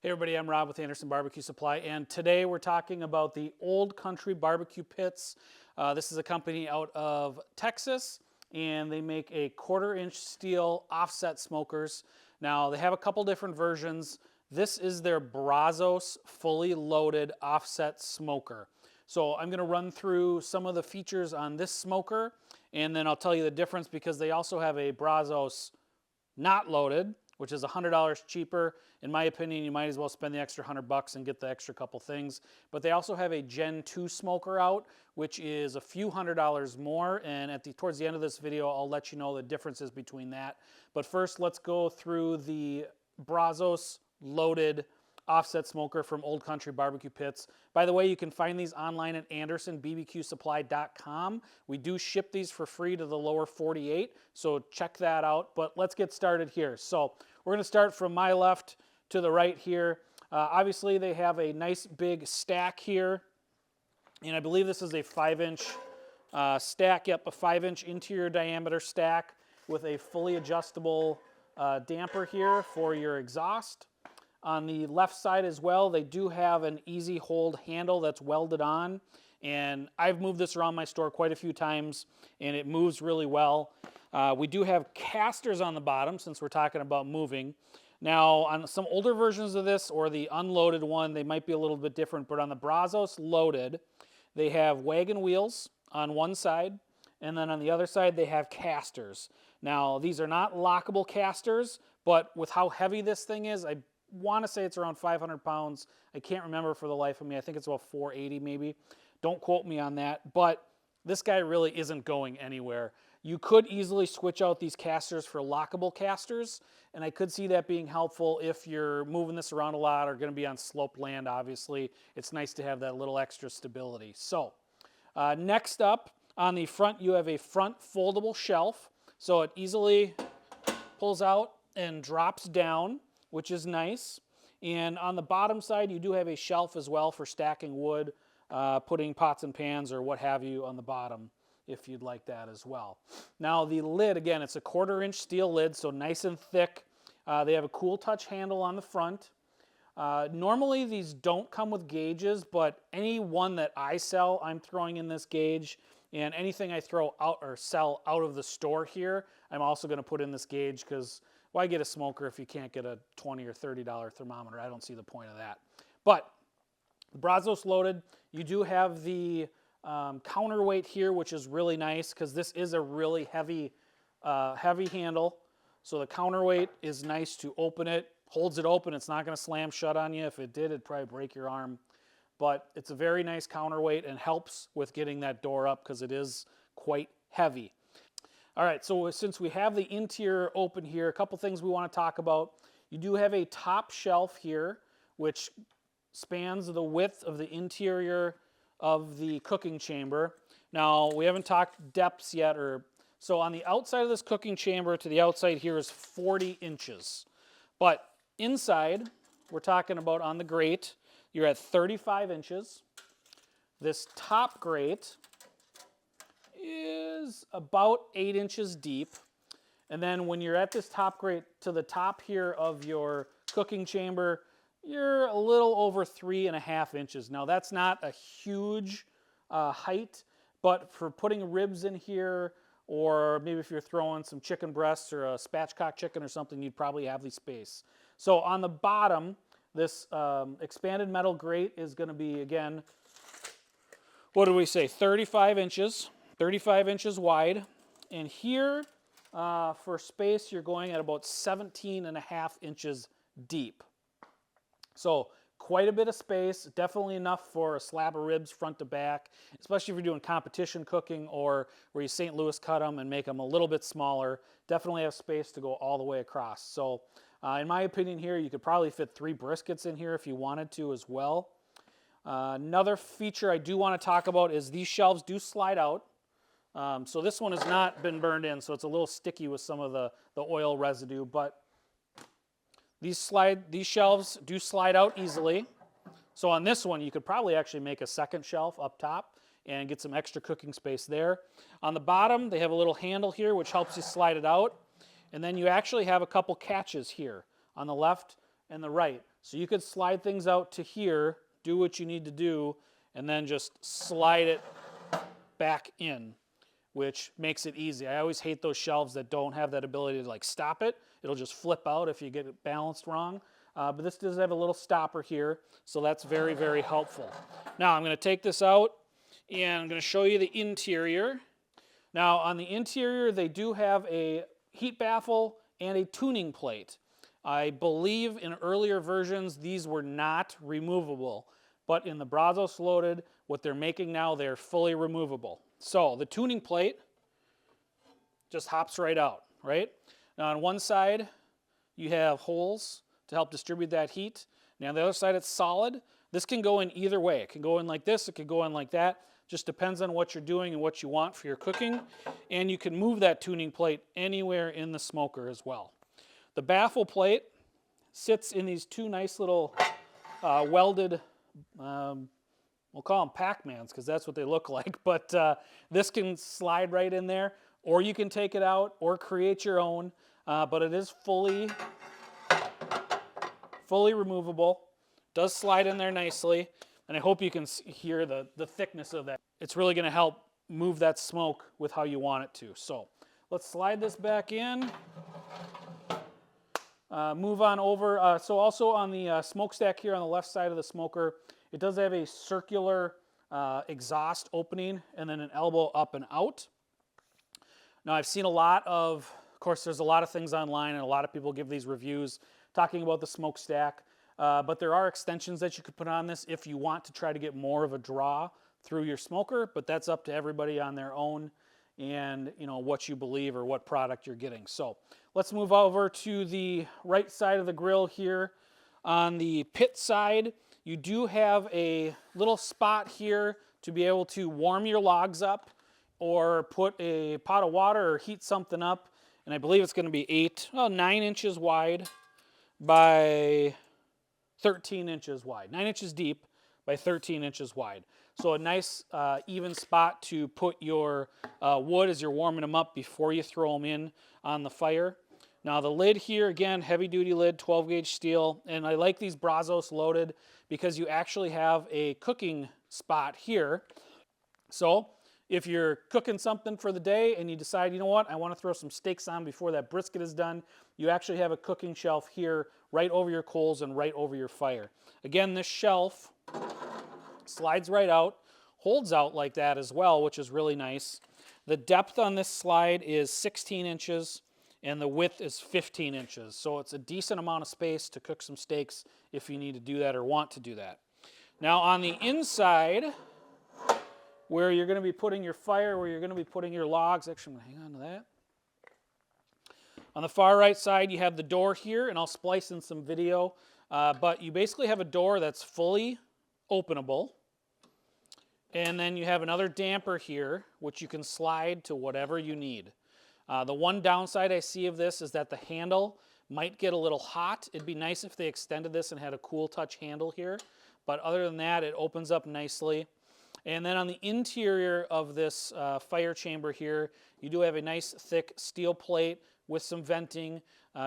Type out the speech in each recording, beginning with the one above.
Hey everybody, I'm Rob with Anderson BBQ Supply, and today we're talking about the Old Country Barbecue Pits. This is a company out of Texas, and they make a 1/4-inch steel offset smokers. Now, they have a couple different versions. This is their Brazos fully loaded offset smoker. So I'm going to run through some of the features on this smoker, and then I'll tell you the difference because they also have a Brazos not loaded, which is $100 cheaper. In my opinion, you might as well spend the extra $100 and get the extra couple things. But they also have a Gen 2 smoker out, which is a few $100 more. And towards the end of this video, I'll let you know the differences between that. But first, let's go through the Brazos loaded offset smoker from Old Country Barbecue Pits. By the way, you can find these online at AndersonBBQSupply.com. We do ship these for free to the lower 48, so check that out. But let's get started here. So we're going to start from my left to the right here. Obviously, they have a nice big stack here, and I believe this is a 5-inch stack. Yep, a 5-inch interior diameter stack with a fully adjustable damper here for your exhaust. On the left side as well, they do have an easy hold handle that's welded on, and I've moved this around my store quite a few times, and it moves really well. We do have casters on the bottom since we're talking about moving. Now, on some older versions of this, or the unloaded one, they might be a little bit different, but on the Brazos loaded, they have wagon wheels on one side, and then on the other side, they have casters. Now, these are not lockable casters, but with how heavy this thing is, I want to say it's around 500 pounds. I can't remember for the life of me. I think it's about 480 maybe. Don't quote me on that, but this guy really isn't going anywhere. You could easily switch out these casters for lockable casters, and I could see that being helpful if you're moving this around a lot or going to be on sloped land, obviously. It's nice to have that little extra stability. So, next up, on the front, you have a front foldable shelf. So it easily pulls out and drops down, which is nice. And on the bottom side, you do have a shelf as well for stacking wood, putting pots and pans or what have you on the bottom if you'd like that as well. Now the lid, again, it's a 1/4-inch steel lid, so nice and thick. They have a cool touch handle on the front. Normally these don't come with gauges, but any one that I sell, I'm throwing in this gauge, and anything I throw out or sell out of the store here, I'm also going to put in this gauge because why get a smoker if you can't get a $20 or $30 thermometer? I don't see the point of that. But the Brazos loaded, you do have the counterweight here, which is really nice because this is a really heavy handle. So the counterweight is nice to open it, holds it open. It's not going to slam shut on you. If it did, it'd probably break your arm. But it's a very nice counterweight and helps with getting that door up because it is quite heavy. All right, so since we have the interior open here, a couple things we want to talk about. You do have a top shelf here, which spans the width of the interior of the cooking chamber. Now, we haven't talked depths yet, so on the outside of this cooking chamber to the outside here is 40 inches. But inside, we're talking about on the grate, you're at 35 inches. This top grate is about 8 inches deep. And then when you're at this top grate to the top here of your cooking chamber, you're a little over 3.5 inches. Now that's not a huge height, but for putting ribs in here, or maybe if you're throwing some chicken breasts or a spatchcock chicken or something, you'd probably have the space. So on the bottom, this expanded metal grate is going to be, again, what do we say, 35 inches. 35 inches wide, and here for space you're going at about 17.5 inches deep. So quite a bit of space, definitely enough for a slab of ribs front to back, especially if you're doing competition cooking or where you St. Louis cut them and make them a little bit smaller. Definitely have space to go all the way across. So in my opinion here, you could probably fit 3 briskets in here if you wanted to as well. Another feature I do want to talk about is these shelves do slide out. So this one has not been burned in, so it's a little sticky with some of the oil residue, but these shelves do slide out easily. So on this one, you could probably actually make a second shelf up top and get some extra cooking space there. On the bottom, they have a little handle here, which helps you slide it out. And then you actually have a couple catches here. On the left, and the right. So you could slide things out to here, do what you need to do, and then just slide it back in, which makes it easy. I always hate those shelves that don't have that ability to like stop it. It'll just flip out if you get it balanced wrong. But this does have a little stopper here, so that's very, very helpful. Now I'm going to take this out, and I'm going to show you the interior. Now on the interior, they do have a heat baffle and a tuning plate. I believe in earlier versions, these were not removable. But in the Brazos loaded, what they're making now, they're fully removable. So the tuning plate just hops right out, right? Now on one side, you have holes to help distribute that heat. Now on the other side, it's solid. This can go in either way. It can go in like this, it can go in like that. Just depends on what you're doing and what you want for your cooking. And you can move that tuning plate anywhere in the smoker as well. The baffle plate sits in these two nice little welded, we'll call them Pac-Mans because that's what they look like, but this can slide right in there, or you can take it out or create your own, but it is fully removable. Does slide in there nicely, and I hope you can hear the thickness of that. It's really going to help move that smoke with how you want it to. So let's slide this back in. Move on over. So also on the smokestack here on the left side of the smoker, it does have a circular exhaust opening and then an elbow up and out. Now I've seen a lot of course, there's a lot of things online and a lot of people give these reviews talking about the smokestack, but there are extensions that you could put on this if you want to try to get more of a draw through your smoker, but that's up to everybody on their own and what you believe or what product you're getting. So let's move over to the right side of the grill here. On the pit side, you do have a little spot here to be able to warm your logs up or put a pot of water or heat something up. And I believe it's going to be 9 inches wide by 13 inches wide. 9 inches deep by 13 inches wide. So a nice even spot to put your wood as you're warming them up before you throw them in on the fire. Now the lid here, again, heavy duty lid, 12 gauge steel. And I like these Brazos loaded because you actually have a cooking spot here. So if you're cooking something for the day and you decide, you know what, I want to throw some steaks on before that brisket is done, you actually have a cooking shelf here right over your coals and right over your fire. Again, this shelf slides right out, holds out like that as well, which is really nice. The depth on this slide is 16 inches and the width is 15 inches. So it's a decent amount of space to cook some steaks if you need to do that or want to do that. Now on the inside, where you're going to be putting your fire, where you're going to be putting your logs, actually I'm going to hang on to that. On the far right side, you have the door here, and I'll splice in some video, but you basically have a door that's fully openable. And then you have another damper here, which you can slide to whatever you need. The one downside I see of this is that the handle might get a little hot. It'd be nice if they extended this and had a cool touch handle here. But other than that, it opens up nicely. And then on the interior of this fire chamber here, you do have a nice thick steel plate with some venting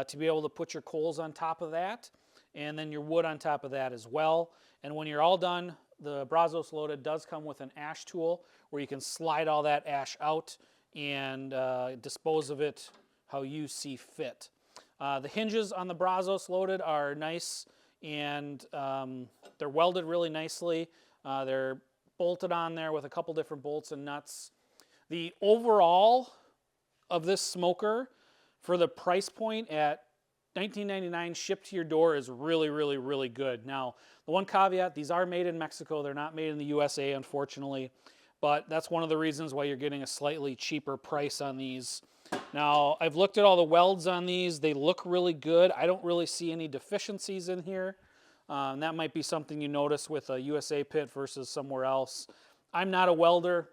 to be able to put your coals on top of that, and then your wood on top of that as well. And when you're all done, the Brazos loaded does come with an ash tool where you can slide all that ash out and dispose of it how you see fit. The hinges on the Brazos loaded are nice, and they're welded really nicely. They're bolted on there with a couple different bolts and nuts. The overall of this smoker for the price point at $19.99 shipped to your door is really, really, really good. Now, the one caveat, these are made in Mexico. They're not made in the USA, unfortunately, but that's one of the reasons why you're getting a slightly cheaper price on these. Now, I've looked at all the welds on these. They look really good. I don't really see any deficiencies in here. And that might be something you notice with a USA pit versus somewhere else. I'm not a welder,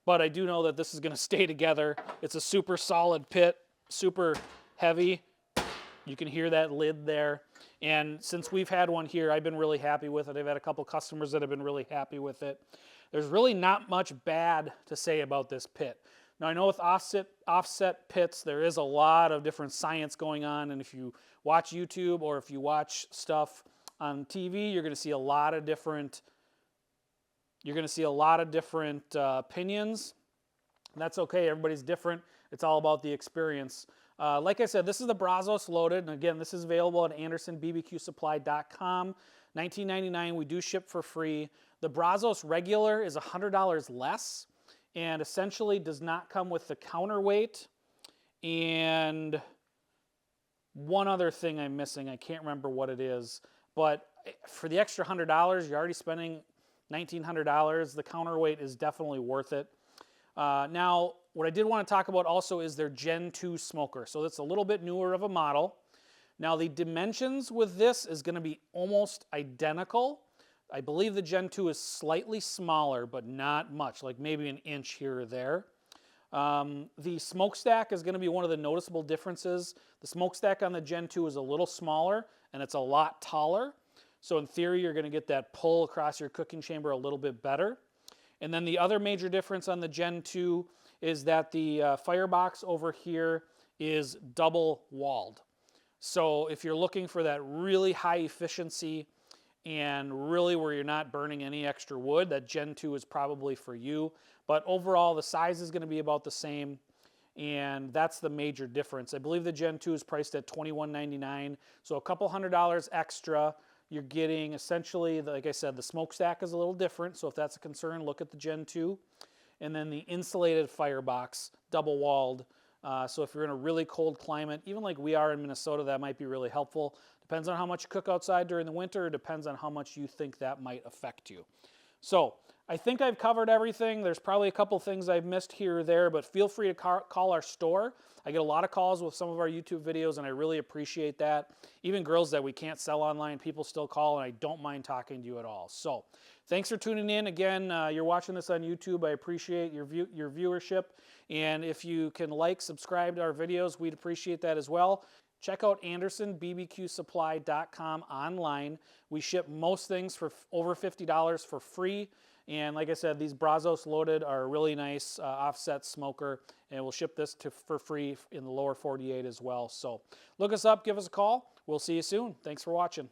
but I do know that this is going to stay together. It's a super solid pit, super heavy. You can hear that lid there. And since we've had one here, I've been really happy with it. I've had a couple customers that have been really happy with it. There's really not much bad to say about this pit. Now I know with offset pits, there is a lot of different science going on, and if you watch YouTube or if you watch stuff on TV, you're going to see a lot of different opinions. And that's okay. Everybody's different. It's all about the experience. Like I said, this is the Brazos loaded, and again, this is available at AndersonBBQSupply.com. $19.99. We do ship for free. The Brazos regular is $100 less, and essentially does not come with the counterweight. And one other thing I'm missing, I can't remember what it is, but for the extra $100, you're already spending $1,900. The counterweight is definitely worth it. Now, what I did want to talk about also is their Gen 2 smoker. So that's a little bit newer of a model. Now, the dimensions with this is going to be almost identical. I believe the Gen 2 is slightly smaller, but not much, like maybe an inch here or there. The smokestack is going to be one of the noticeable differences. The smokestack on the Gen 2 is a little smaller, and it's a lot taller. So in theory, you're going to get that pull across your cooking chamber a little bit better. And then the other major difference on the Gen 2 is that the firebox over here is double walled. So if you're looking for that really high efficiency and really where you're not burning any extra wood, that Gen 2 is probably for you. But overall, the size is going to be about the same, and that's the major difference. I believe the Gen 2 is priced at $21.99, so a couple $100 extra. You're getting essentially, like I said, the smokestack is a little different, so if that's a concern, look at the Gen 2. And then the insulated firebox, double-walled. So if you're in a really cold climate, even like we are in Minnesota, that might be really helpful. Depends on how much you cook outside during the winter. It depends on how much you think that might affect you. So I think I've covered everything. There's probably a couple things I've missed here or there, but feel free to call our store. I get a lot of calls with some of our YouTube videos, and I really appreciate that. Even girls that we can't sell online, people still call, and I don't mind talking to you at all. So thanks for tuning in. Again, you're watching this on YouTube. I appreciate your viewership. And if you can subscribe to our videos, we'd appreciate that as well. Check out AndersonBBQSupply.com online. We ship most things for over $50 for free. And like I said, these Brazos loaded are a really nice offset smoker, and we'll ship this for free in the lower 48 as well. So look us up, give us a call. We'll see you soon. Thanks for watching.